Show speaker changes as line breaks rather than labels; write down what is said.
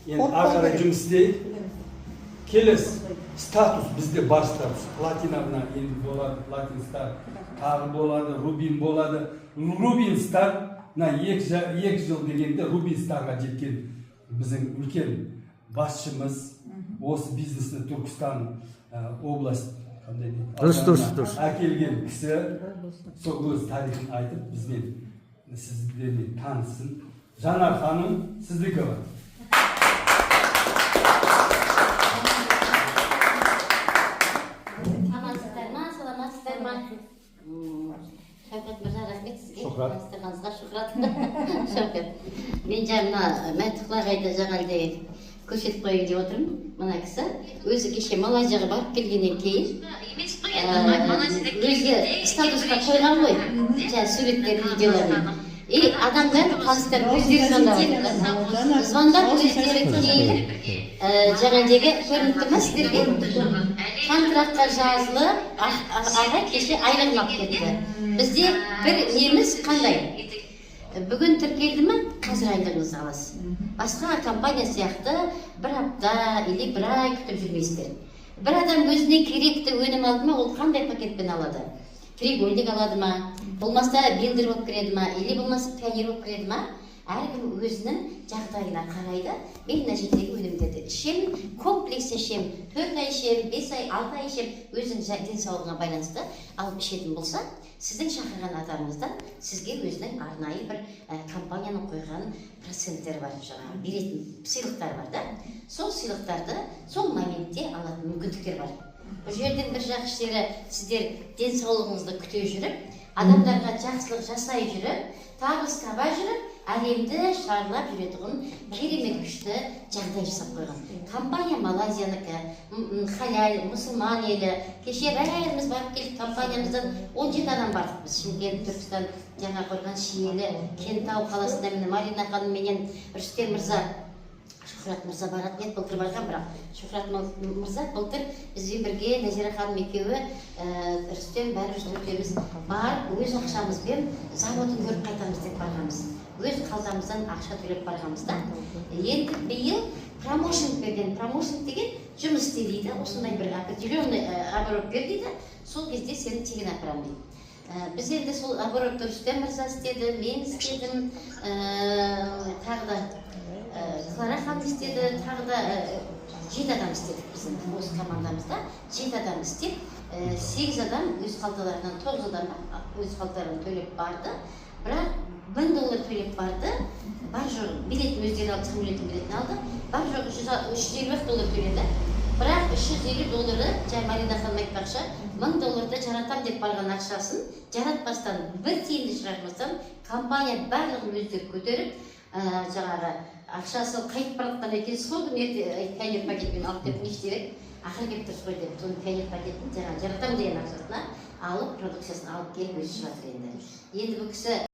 енді ары қарай жұмыс істейік. Келесі статус бізде бар статус. Платина мына енді болады, платин стар, тағы болады, рубин болады. Рубин стар, мына 2 жыл дегенде рубин старға жеткен біздің үлкен басшымыз, осы бизнесті Түркістан область
дұрыс.
әкелген кісі, сол өз тарихын айтып, бізбен сіздермен танысын. Жанар ханым, сіздікі бар.
Шавкат мырза, рахмет сізге.
Шухрат.
Шухрат. Шавкат. Мен жаңа Мәтіқлағайда жаңалде көрсетіп қойып деп отырмын. Мына кісі өзі кеше Малайзияға барып келгеннен кейін өзі статусқа қойған ғой. Жаңа суреттер, видеоларын. И адамдар таныстар өздері звондап өздері келіп жаңадегі көрініп тұрмас сіздерге контрактқа жазылып аға кеше айлығын алып кетті. Бізде бір неміз қандай? Бүгін тіркелді ме, қазір айлығыңызды аласыз. Басқа компания сияқты бір апта или бір ай күтіп жүрмейсіздер. Бір адам өзіне керекті өнім алды ма, ол қандай пакетпен алады? Треугольник алады ма, болмаса билдер болып кіреді ма, или болмаса пионер болып кіреді ма, әркім өзінің жағдайына қарайды. Мен мына жердегі өнімдерді ішемін, комплекс ішемін, 4 ай ішемін, 5 ай, 6 ай ішемін, өзінің денсаулығына байланысты алып ішетін болса, сіздің шақырған адамыңыздан сізге өзінің арнайы бір компанияның қойған проценттері бар, жаңағы беретін сыйлықтар бар да. Сол сыйлықтарды сол моментте алатын мүмкіндіктер бар. Бұл жердің бір жақсы жері, сіздер денсаулығыңызды күте жүріп, адамдарға жақсылық жасай жүріп, табыс таба жүріп, әлемді шарлап жүретұғын керемет күшті жағдай жасап қойған. Компания Малайзияныкі, халал, мұсылман елі. Кеше бәріміз барып келіп, компаниямыздан 17 адам бардық біз. Шымкент, Түркістан, жаңа қойған Шиелі, Кентау қаласында мені Марина ханым менен Рүстем мырза, Шухрат мырза баратын еді, былтыр барған, бірақ Шухрат мырза былтыр бізбен бірге Нәзира ханым екеуі Рүстем бәріміз өтеміз бар, өз ақшамызбен заводын көріп қайтамыз деп барғанбыз. Өз қалтамыздан ақша төлеп барғанбыз да. Енді биыл промоушн берген, промоушн деген жұмыс істе дейді, осындай бір определенный оборот бер дейді, сол кезде сені тегін апарам дейді. Біз енді сол оборотты Рүстем мырза істеді, мен істедім, тағы да Клара ханым істеді, тағы да 7 адам істедік біздің осы командамызда. 7 адам істеп, 8 адам өз қалталарынан, 9 адам өз қалталарынан төлеп барды. Бірақ $1000 төлеп барды. Бар жоқ, билетін өздері алды, самолеттің билетін алды. Бар жоқ, $350 төледі. Бірақ $350 жай Марина ханым айтпақшы, $1000 жаратам деп барған ақшасын жаратпастан, бір тиынды шығармастан, компания барлығын өздері көтеріп, жаңағы ақшасы қайтып баратқан екен, сол күні пионер пакетпен алып деп не істеп, ақыр келіп тұрсыз ғой деп, соның пионер пакетін жаратам деген ақшасына алып, продукциясын алып келіп өзі шығатыр енді. Енді бұл кісі